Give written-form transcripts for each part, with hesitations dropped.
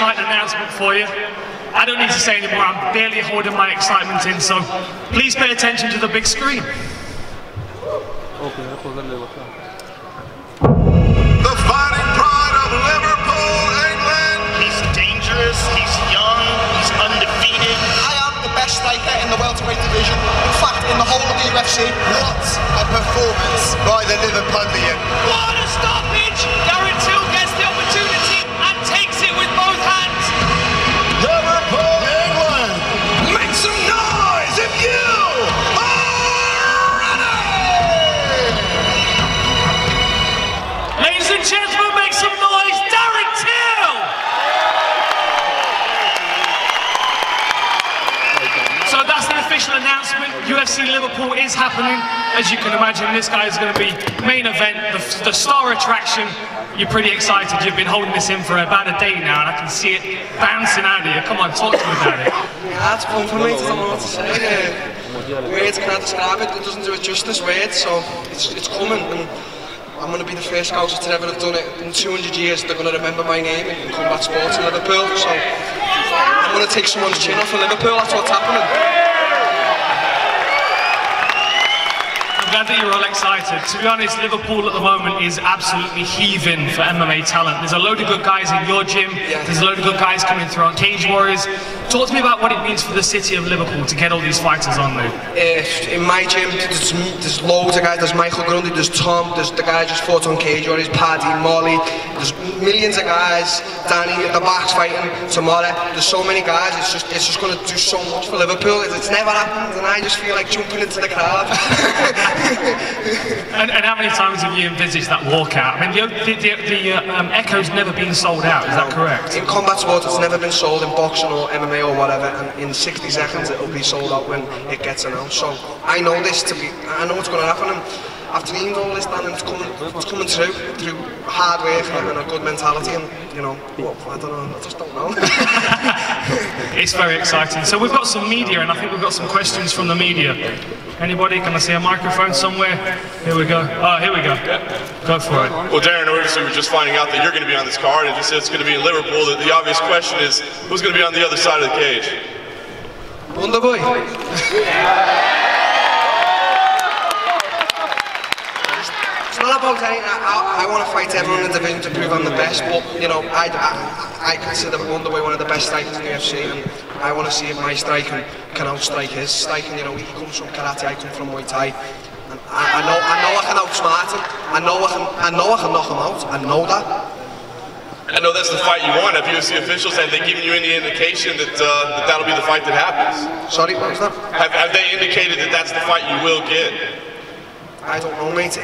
exciting announcement for you. I don't need to say anymore, I'm barely holding my excitement in, so please pay attention to the big screen. The fighting pride of Liverpool, England. He's dangerous, he's young, he's undefeated. I am the best striker in the welterweight division. In fact, in the whole of the UFC. What a performance by the Liverpudlian. What a stoppage! Darren Till gets the opportunity and takes it with both hands. Liverpool, England. Make some noise if you are ready. Ladies and gentlemen, make some noise, Darren Till! So that's the official announcement. UFC Liverpool is happening. As you can imagine, this guy is going to be main event, the star attraction. You're pretty excited. You've been holding this in for about a day now, and I can see it bouncing out of you. Come on, talk to me about it. Yeah, it's fun for me. I don't know what to say. Words can't describe it. It doesn't do it justice, words. So it's coming. And I'm going to be the first coach to ever have done it. In 200 years, they're going to remember my name in combat sports in Liverpool. So I'm going to take someone's chin off for Liverpool. That's what's happening. I'm glad that you're all excited. To be honest, Liverpool at the moment is absolutely heaving for MMA talent. There's a load of good guys in your gym. There's a load of good guys coming through on Cage Warriors. Talk to me about what it means for the city of Liverpool to get all these fighters on there. In my gym, there's loads of guys. There's Michael Grundy, there's Tom, there's the guy just fought on Cage Warriors, Paddy, Molly. There's millions of guys. Danny at the back's fighting tomorrow. There's so many guys. It's just going to do so much for Liverpool. It's never happened, and I just feel like jumping into the crowd. and how many times have you envisaged that walkout? I mean, the Echo's never been sold out, is that correct? In combat sports, it's never been sold. In boxing or MMA or whatever, and in 60 seconds it'll be sold out when it gets announced. So I know this to be, I know what's going to happen. And I've dreamed all this, and it's coming through hard work and a good mentality, and you know, I don't know, I just don't know. It's very exciting. So we've got some media, and I think we've got some questions from the media. Anybody? Can I see a microphone somewhere? Here we go. Oh, here we go. Go for it. Well, Darren, obviously we're just finding out that you're going to be on this card, and you said it's going to be in Liverpool. The obvious question is, who's going to be on the other side of the cage? Wonder Boy. It's not about anything. I want to fight everyone in the division to prove I'm the best, but you know, I consider Wonder Boy one of the best strikers in the UFC, and I want to see if my striking can outstrike his striking. You know, he comes from karate, I come from Muay Thai. And I know I can outsmart him. I know I can knock him out. I know that. I know that's the fight you want. Have UFC officials, have they given you any indication that that'll be the fight that happens? Sorry, what was that? Have they indicated that that's the fight you will get? I don't know, mate.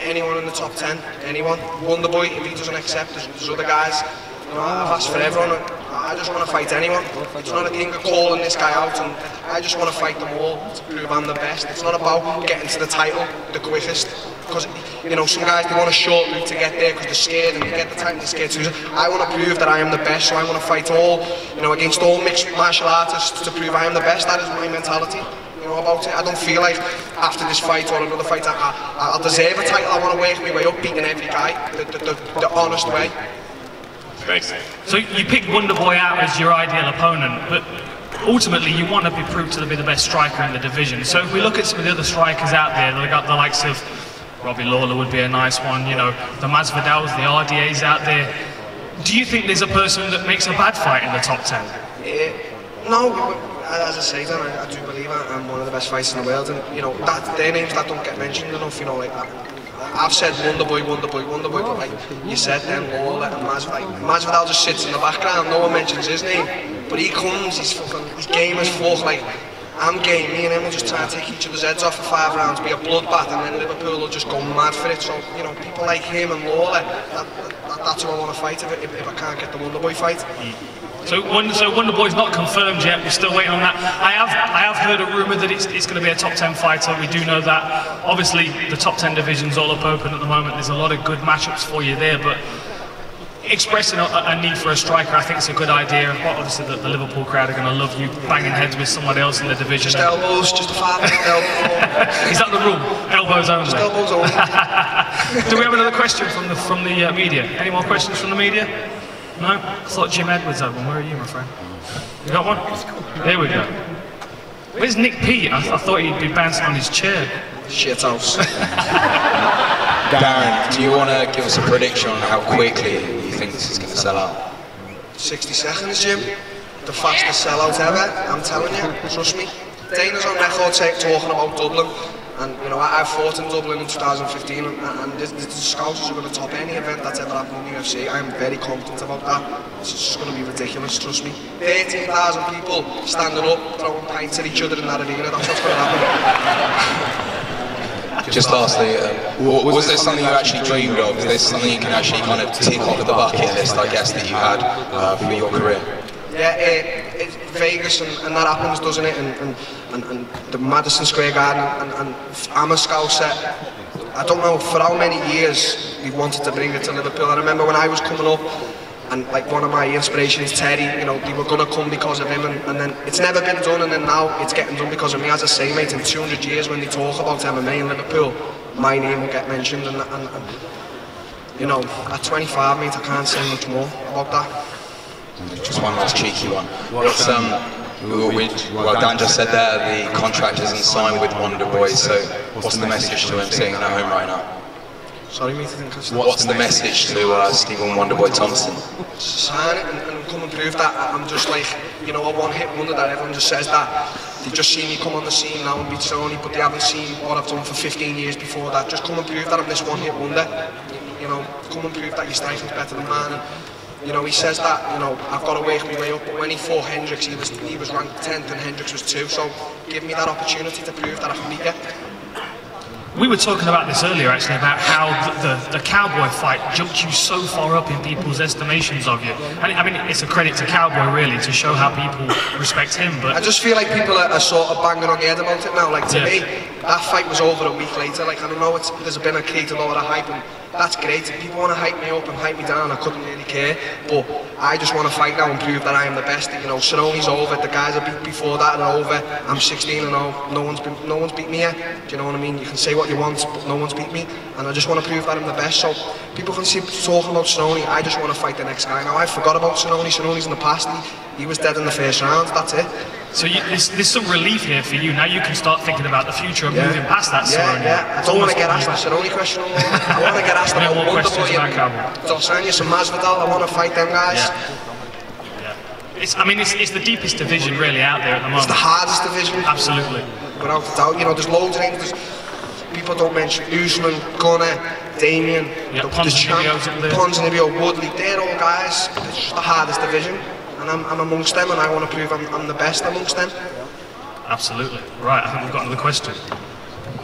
Anyone in the top 10, anyone. Wonder Boy, if he doesn't accept, there's other guys. You know, I've asked for everyone. I just want to fight anyone. It's not a thing of calling this guy out, and I just want to fight them all to prove I'm the best. It's not about getting to the title the quickest, because you know, some guys, they want a short route to get there because they're scared, and they get the title, they're scared too. I want to prove that I am the best, so I want to fight all, you know, against all mixed martial artists to prove I am the best. That is my mentality. You know, about it. I don't feel like after this fight or another fight I'll deserve a title. I want to work my way up, beating every guy the honest way. Thanks. So you picked Wonder Boy out as your ideal opponent, but ultimately you want to be proved to be the best striker in the division. So if we look at some of the other strikers out there, they've got the likes of Robbie Lawler would be a nice one, you know, the Masvidals, the RDAs out there. Do you think there's a person that makes a bad fight in the top 10? No. As I say, Dan, I do believe I'm one of the best fighters in the world, and you know, their names that don't get mentioned enough. You know, like I've said Wonder Boy, but like you said, then Lawler and Masvidal just sits in the background. No one mentions his name, but he comes. His game is full. Like I'm game. Me and him will just try and take each other's heads off for 5 rounds, be a bloodbath, and then Liverpool will just go mad for it. So you know, people like him and Lawler, that's who I want to fight if I can't get the Wonder Boy fight. So Wonder Boy's not confirmed yet, we're still waiting on that. I have heard a rumour that it's going to be a top 10 fighter, we do know that. Obviously the top 10 division's all up open at the moment, there's a lot of good matchups for you there, but expressing a need for a striker, I think it's a good idea. Obviously the Liverpool crowd are going to love you banging heads with someone else in the division. Just elbows, just a 5-minute elbow. Is that the rule? Elbows only? Just elbows only. Do we have another question from the media? Any more questions from the media? No? I thought Jim Edwards had one. Where are you, my friend? You got one? There we go. Where's Nick Pete? I thought he'd be bouncing on his chair. Shit house. Darren, do you want to give us a prediction on how quickly you think this is going to sell out? 60 seconds, Jim. The fastest sellout ever, I'm telling you, trust me. Dana's on record talking about Dublin, and you know, I fought in Dublin in 2015, and the Scousers are going to top any event that's ever happened in the UFC. I'm very confident about that. It's just going to be ridiculous, trust me. 13,000 people standing up, throwing pints at each other in that arena, that's what's going to happen. Just lastly, was there something you actually dreamed of? Is there something you can actually kind of tick off the bucket list, I guess, that you had for your career? Yeah, it's Vegas and that happens, doesn't it? And the Madison Square Garden, and I'm a Scouser. I don't know for how many years we wanted to bring it to Liverpool. I remember when I was coming up, and like one of my inspirations, Terry, you know, they were going to come because of him, and then it's never been done, and then now it's getting done because of me. As I say, mate, in 200 years when they talk about MMA in Liverpool, my name will get mentioned, and you know, at 25, mate, I can't say much more about that. Just one last cheeky one. Well, Dan just said there, the contract isn't signed with Wonder Boy, so what's the message to him sitting at home right now? Sorry, mate, I think I said. What's the message to Stephen Wonderboy Thompson? Sign it and come and prove that I'm just like, you know, a one-hit wonder that everyone just says that. They've just seen me come on the scene now and beat Sony, but they haven't seen what I've done for 15 years before that. Just come and prove that I'm this one-hit wonder. You know, come and prove that your striking's better than mine. And, you know, he says that, you know, I've got to work my way up, but when he fought Hendricks, he was ranked 10th and Hendricks was 2, so give me that opportunity to prove that I can beat you. We were talking about this earlier, actually, about how the Cowboy fight jumped you so far up in people's estimations of you. And I mean, it's a credit to Cowboy, really, to show how people respect him. But I just feel like people are sort of banging on the head about it now. Like, to me, that fight was over a week later. Like, I don't know, there's been a created a lot of hype, and that's great. If people want to hype me up and hype me down, I couldn't really care. But I just want to fight now and prove that I am the best. You know, Cerrone's over, the guys I beat before that are over. I'm 16-0. No one's beat me yet. Do you know what I mean? You can say what you want, but no one's beat me. And I just want to prove that I'm the best. So people can see talking about Cerrone. I just want to fight the next guy. Now I forgot about Cerrone. Cerrone's in the past. He was dead in the first round. That's it. So there's some relief here for you. Now you can start thinking about the future and moving past that Cerrone. Yeah. I don't want to get asked the Cerrone question. I want to get asked about Wonder Boy and Dos Anjos and Masvidal. I want to fight them guys. I mean, it's the deepest division really out there at the moment. It's the hardest division. Absolutely. Without a doubt. You know, there's loads of things. People don't mention Usman, Gunnar, Damien, Ponzinibbio, Woodley. They're all guys. It's just the hardest division. And I'm amongst them, and I want to prove I'm the best amongst them. Absolutely. Right, I think we've got another question.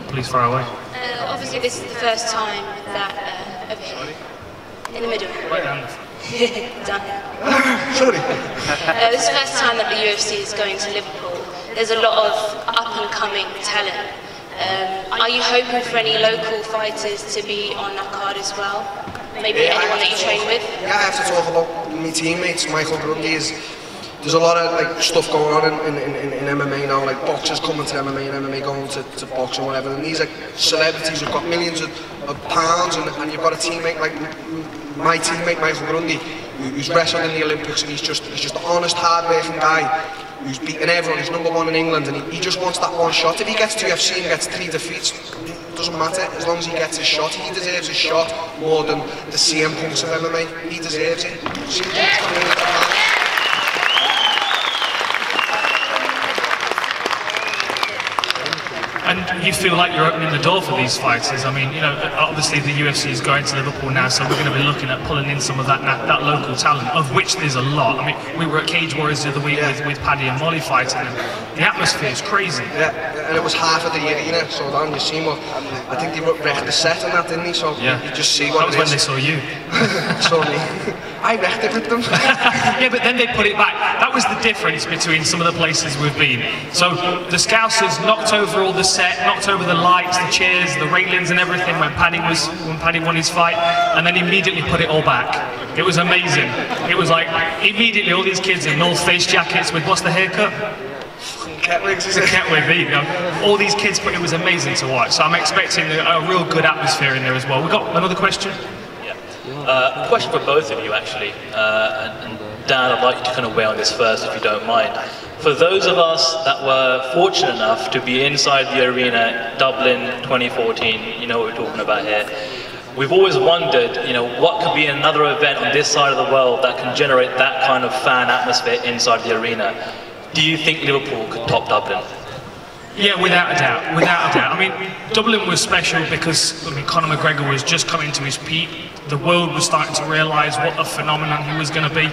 Please fire away. Obviously, this is the first time that over here, in the middle. Right down the front. Done. Sorry. This is the first time that the UFC is going to Liverpool. There's a lot of up-and-coming talent. Are you hoping for any local fighters to be on that card as well? Maybe anyone that you train with? Yeah, I have to talk about my teammates. Michael Grundy there's a lot of like stuff going on in MMA now, like boxers coming to MMA and MMA going to box and whatever. And these are celebrities who've got millions of pounds, and you've got a teammate like my teammate Michael Grundy, who's wrestled in the Olympics, and he's just an honest, hard-working guy who's beaten everyone. He's #1 in England, and he just wants that one shot. If he gets to UFC and gets 3 defeats, it doesn't matter, as long as he gets his shot. He deserves his shot more than the CM Punks of MMA. He deserves it. And you feel like you're opening the door for these fighters. I mean, you know, obviously the UFC is going to Liverpool now, so we're going to be looking at pulling in some of that local talent, of which there's a lot. I mean, we were at Cage Warriors the other week with Paddy and Molly fighting, and the atmosphere is crazy. Yeah, and it was half of the arena, so then you see what, I think they wrecked the set on that, didn't they? So you just see what that was when they saw you. Saw me. I wrecked it with them. Yeah, but then they put it back. That was the difference between some of the places we've been. So the Scousers knocked over all the set, knocked over the lights, the chairs, the railings and everything when Paddy won his fight, and then immediately put it all back. It was amazing. It was like immediately all these kids in North Face jackets with what's the haircut? Ketwigs, is it? Ketwig, there you go. All these kids, but it was amazing to watch. So I'm expecting a real good atmosphere in there as well. We got another question? Question for both of you, actually. And Dan, I'd like you to kind of weigh on this first, if you don't mind. For those of us that were fortunate enough to be inside the arena, Dublin 2014, you know what we're talking about here. We've always wondered, you know, what could be another event on this side of the world that can generate that kind of fan atmosphere inside the arena. Do you think Liverpool could top Dublin? Yeah, without a doubt, without a doubt. I mean, Dublin was special because, I mean, Conor McGregor was just coming to his peak. The world was starting to realise what a phenomenon he was going to be.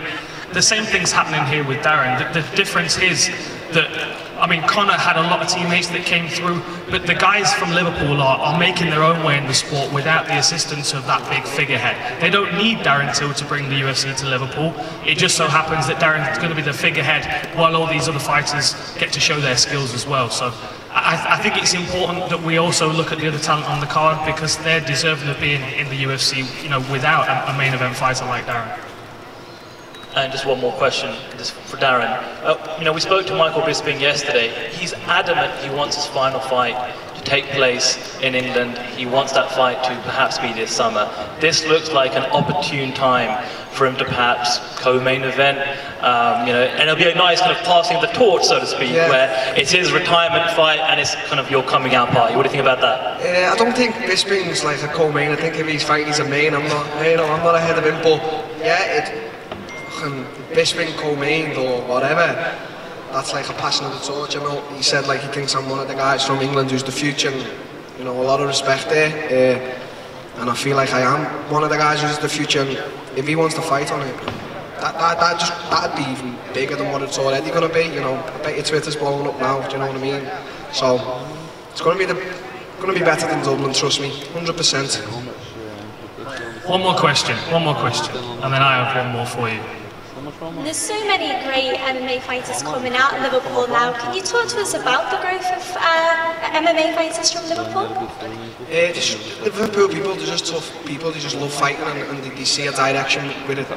The same thing's happening here with Darren. The difference is that, I mean, Conor had a lot of teammates that came through, but the guys from Liverpool are making their own way in the sport without the assistance of that big figurehead. They don't need Darren Till to bring the UFC to Liverpool. It just so happens that Darren's going to be the figurehead while all these other fighters get to show their skills as well. So I think it's important that we also look at the other talent on the card because they're deserving of being in the UFC, you know, without a main event fighter like Darren. And just one more question, just for Darren. You know, we spoke to Michael Bisping yesterday. He's adamant he wants his final fight to take place in England. He wants that fight to perhaps be this summer. This looks like an opportune time for him to perhaps co-main event. You know, and it'll be a nice kind of passing of the torch, so to speak, where it's his retirement fight and it's kind of your coming out party. What do you think about that? I don't think Bisping's like a co-main. I think if he's fighting, he's a main. I'm not, you know, I'm not ahead of him. But yeah, Bisping co-mained or whatever, that's like a passing of the torch, you know. He said like he thinks I'm one of the guys from England who's the future, and you know, a lot of respect there, and I feel like I am one of the guys who's the future, and if he wants to fight on it, that'd be even bigger than what it's already going to be, you know. I bet your Twitter's blowing up now, do you know what I mean? So it's going to be better than Dublin, trust me, 100%. One more question, and then I have one more for you. There's so many great MMA fighters coming out of Liverpool now. Can you talk to us about the growth of MMA fighters from Liverpool? Liverpool people, they're just tough people. They just love fighting, and they see a direction with it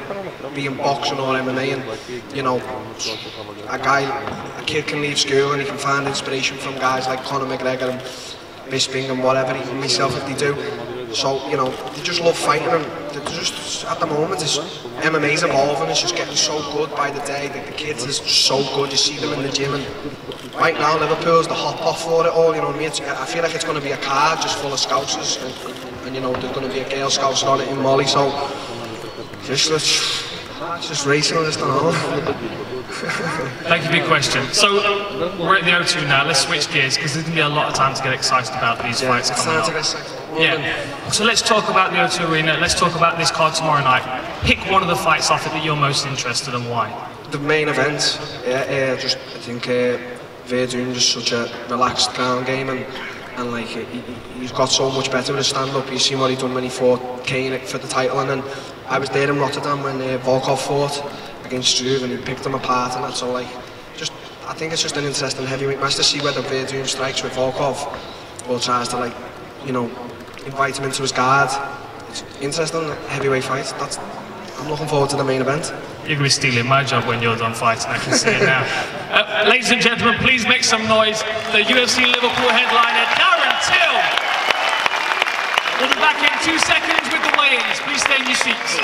being boxing or MMA. And you know, a kid can leave school and he can find inspiration from guys like Conor McGregor and Bisping and whatever, even myself if they do. So, you know, they just love fighting, and they're just, at the moment, MMA's evolving, it's just getting so good by the day. The kids are so good, you see them in the gym, and right now Liverpool's the hot pot for it all, you know what I mean? I feel like it's going to be a card just full of scousers, and you know, there's going to be a Girl Scouser on it in Molly, so just racing, I just don't know. Thank you for your question. So, we're at the O2 now, let's switch gears, because there's going to be a lot of time to get excited about these fights coming up. Yeah, so let's talk about the O2 Arena, let's talk about this card tomorrow night. Pick one of the fights off it that you're most interested in, and why? The main event, I think Verdun's just such a relaxed ground game, and like he's got so much better with his stand-up. You've seen what he done when he fought Kane for the title, and then I was there in Rotterdam when Volkov fought against Struve, and he picked him apart, and that's all. Like, I think it's just an interesting heavyweight match to see whether Verdun strikes with Volkov or tries to, like, you know, invite him into his guard. It's interesting heavyweight fight. I'm looking forward to the main event. You're going to be stealing my job when you're done fighting, I can see it now. Ladies and gentlemen, please make some noise. The UFC Liverpool headliner, Darren Till. We'll be back in 2 seconds with the weigh-ins. Please stay in your seats.